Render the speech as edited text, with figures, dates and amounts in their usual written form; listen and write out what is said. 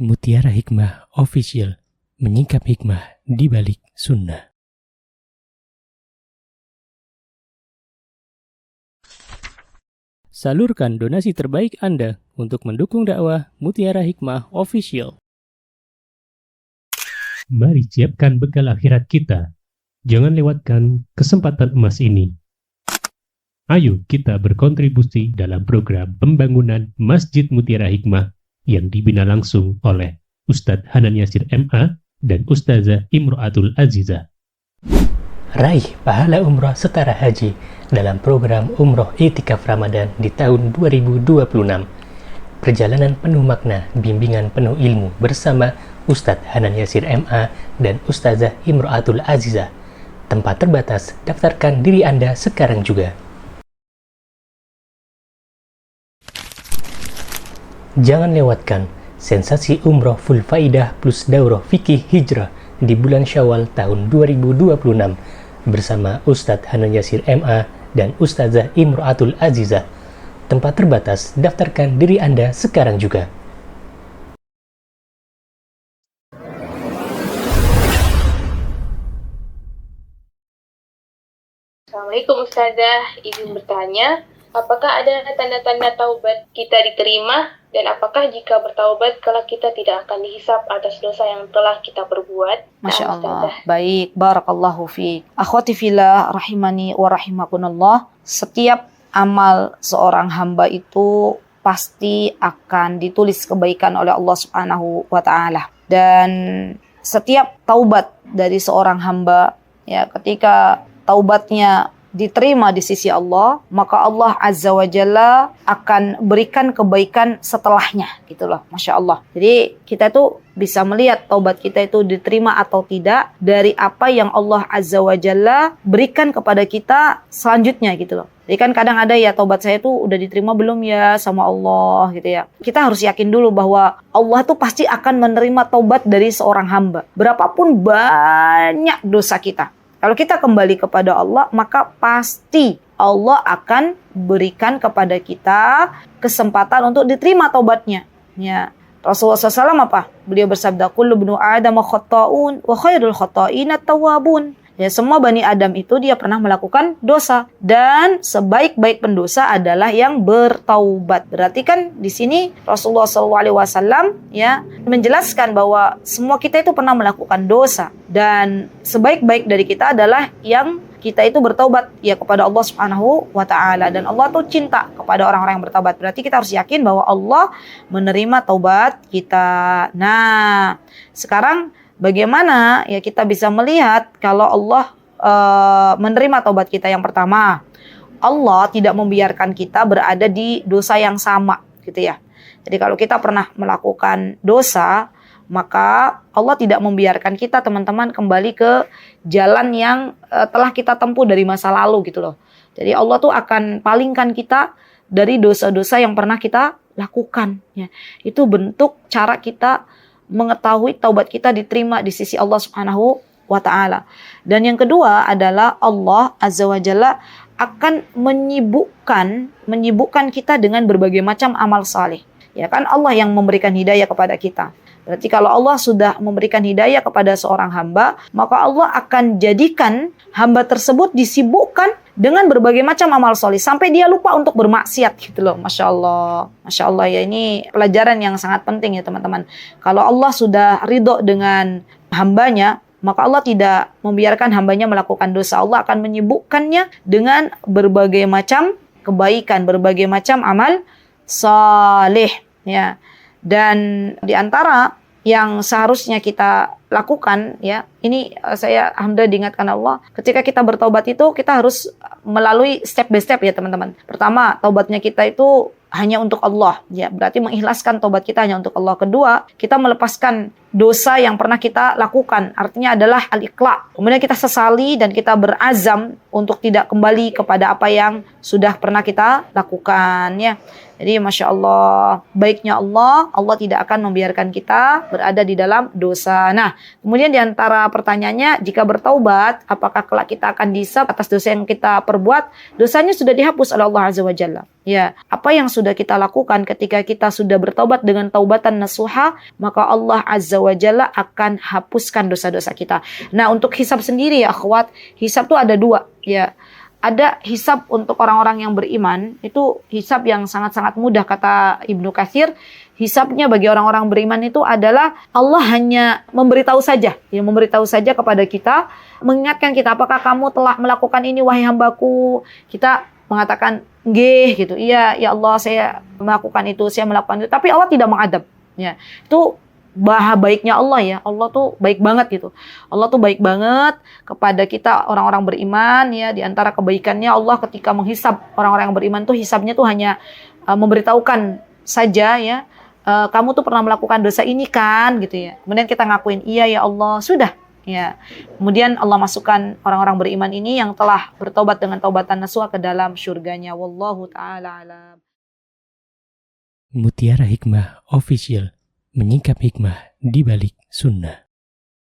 Mutiara Hikmah Official, menyingkap hikmah di balik sunnah. Salurkan donasi terbaik Anda untuk mendukung dakwah Mutiara Hikmah Official. Mari siapkan bekal akhirat kita. Jangan lewatkan kesempatan emas ini. Ayo kita berkontribusi dalam program pembangunan Masjid Mutiara Hikmah yang dibina langsung oleh Ustadz Hanan Yasir MA dan Ustazah Imro'atul Azizah. Raih pahala umroh setara haji dalam program Umroh I'tikaf Ramadan di tahun 2026. Perjalanan penuh makna, bimbingan penuh ilmu bersama Ustadz Hanan Yasir MA dan Ustazah Imro'atul Azizah. Tempat terbatas, daftarkan diri Anda sekarang juga. Jangan lewatkan sensasi umroh full faidah plus daurah fikih hijrah di bulan Syawal tahun 2026 bersama Ustadz Hanan Yasir MA dan Ustazah Imro'atul Azizah. Tempat terbatas, daftarkan diri Anda sekarang juga. Assalamualaikum Ustazah, izin bertanya, apakah ada tanda-tanda taubat kita diterima? Dan apakah jika bertaubat kelak kita tidak akan dihisab atas dosa yang telah kita perbuat? Masya Allah. Baik, barakallahu fiik. Akhwati fillah rahimani wa rahimakunallah. Setiap amal seorang hamba itu pasti akan ditulis kebaikan oleh Allah Subhanahu wa taala. Dan setiap taubat dari seorang hamba, ya, ketika taubatnya diterima di sisi Allah, maka Allah Azza wa Jalla akan berikan kebaikan setelahnya, gitu loh. Masya Allah. Jadi kita tuh bisa melihat taubat kita itu diterima atau tidak dari apa yang Allah Azza wa Jalla berikan kepada kita selanjutnya, gitu loh. Jadi kan kadang ada ya, taubat saya tuh udah diterima belum ya sama Allah, gitu ya. Kita harus yakin dulu bahwa Allah tuh pasti akan menerima taubat dari seorang hamba, berapapun banyak dosa kita. Kalau kita kembali kepada Allah, maka pasti Allah akan berikan kepada kita kesempatan untuk diterima taubatnya. Ya. Rasulullah SAW apa? Beliau bersabda, kullu ibnu Adam khata'un wa khairul khata'ina tawwabun. Ya, semua Bani Adam itu dia pernah melakukan dosa, dan sebaik-baik pendosa adalah yang bertaubat. Berarti kan di sini Rasulullah SAW ya menjelaskan bahwa semua kita itu pernah melakukan dosa, dan sebaik-baik dari kita adalah yang kita itu bertaubat ya kepada Allah Subhanahu wa taala, dan Allah tuh cinta kepada orang-orang yang bertaubat. Berarti kita harus yakin bahwa Allah menerima taubat kita. Nah, sekarang bagaimana ya kita bisa melihat kalau Allah menerima taubat kita? Yang pertama, Allah tidak membiarkan kita berada di dosa yang sama, gitu ya. Jadi kalau kita pernah melakukan dosa, maka Allah tidak membiarkan kita, teman-teman, kembali ke jalan yang telah kita tempuh dari masa lalu, gitu loh. Jadi Allah tuh akan palingkan kita dari dosa-dosa yang pernah kita lakukan, ya. Itu bentuk cara kita mengetahui taubat kita diterima di sisi Allah Subhanahu wa taala. Dan yang kedua adalah Allah Azza wa Jalla akan menyibukkan kita dengan berbagai macam amal saleh. Ya kan, Allah yang memberikan hidayah kepada kita. Berarti kalau Allah sudah memberikan hidayah kepada seorang hamba, maka Allah akan jadikan hamba tersebut disibukkan dengan berbagai macam amal soleh sampai dia lupa untuk bermaksiat, gitu loh. Masya Allah. Masya Allah ya, ini pelajaran yang sangat penting ya teman-teman. Kalau Allah sudah ridho dengan hambanya, maka Allah tidak membiarkan hambanya melakukan dosa. Allah akan menyibukkannya dengan berbagai macam kebaikan, berbagai macam amal saleh, ya. Dan di antara yang seharusnya kita lakukan, ya, ini saya alhamdulillah diingatkan Allah, ketika kita bertaubat itu kita harus melalui step by step ya teman-teman. Pertama, taubatnya kita itu hanya untuk Allah, ya, berarti mengikhlaskan taubat kita hanya untuk Allah. Kedua, kita melepaskan dosa yang pernah kita lakukan, artinya adalah al-iqla. Kemudian kita sesali dan kita berazam untuk tidak kembali kepada apa yang sudah pernah kita lakukan, ya. Jadi Masya Allah, baiknya Allah tidak akan membiarkan kita berada di dalam dosa. Nah, kemudian diantara pertanyaannya, jika bertaubat, apakah kelak kita akan dihisab atas dosa yang kita perbuat? Dosanya sudah dihapus oleh Allah Azza wa Jalla. Ya, apa yang sudah kita lakukan ketika kita sudah bertaubat dengan taubatan nasuha, maka Allah Azza wa Jalla akan hapuskan dosa-dosa kita. Nah, untuk hisab sendiri ya akhwat, hisab tuh ada dua, ya. Ada hisab untuk orang-orang yang beriman, itu hisab yang sangat-sangat mudah, kata Ibnu Katsir. Hisabnya bagi orang-orang beriman itu adalah Allah hanya memberitahu saja, ya, memberitahu saja kepada kita, mengingatkan kita, apakah kamu telah melakukan ini wahai hambaku? Kita mengatakan nggih gitu. Iya, ya Allah, saya melakukan itu, saya melakukan itu. Tapi Allah tidak mengadab. Ya, itu baiknya Allah ya. Allah tuh baik banget gitu. Allah tuh baik banget kepada kita orang-orang beriman ya. Di antara kebaikannya Allah ketika menghisab orang-orang yang beriman tuh hisabnya tuh hanya memberitahukan saja ya. Kamu tuh pernah melakukan dosa ini kan gitu ya. Kemudian kita ngakuin iya ya Allah, sudah. Ya. Kemudian Allah masukkan orang-orang beriman ini yang telah bertobat dengan taubatan nasuha ke dalam syurganya. Wallahu taala alam. Mutiara Hikmah Official, menyingkap hikmah di balik sunnah.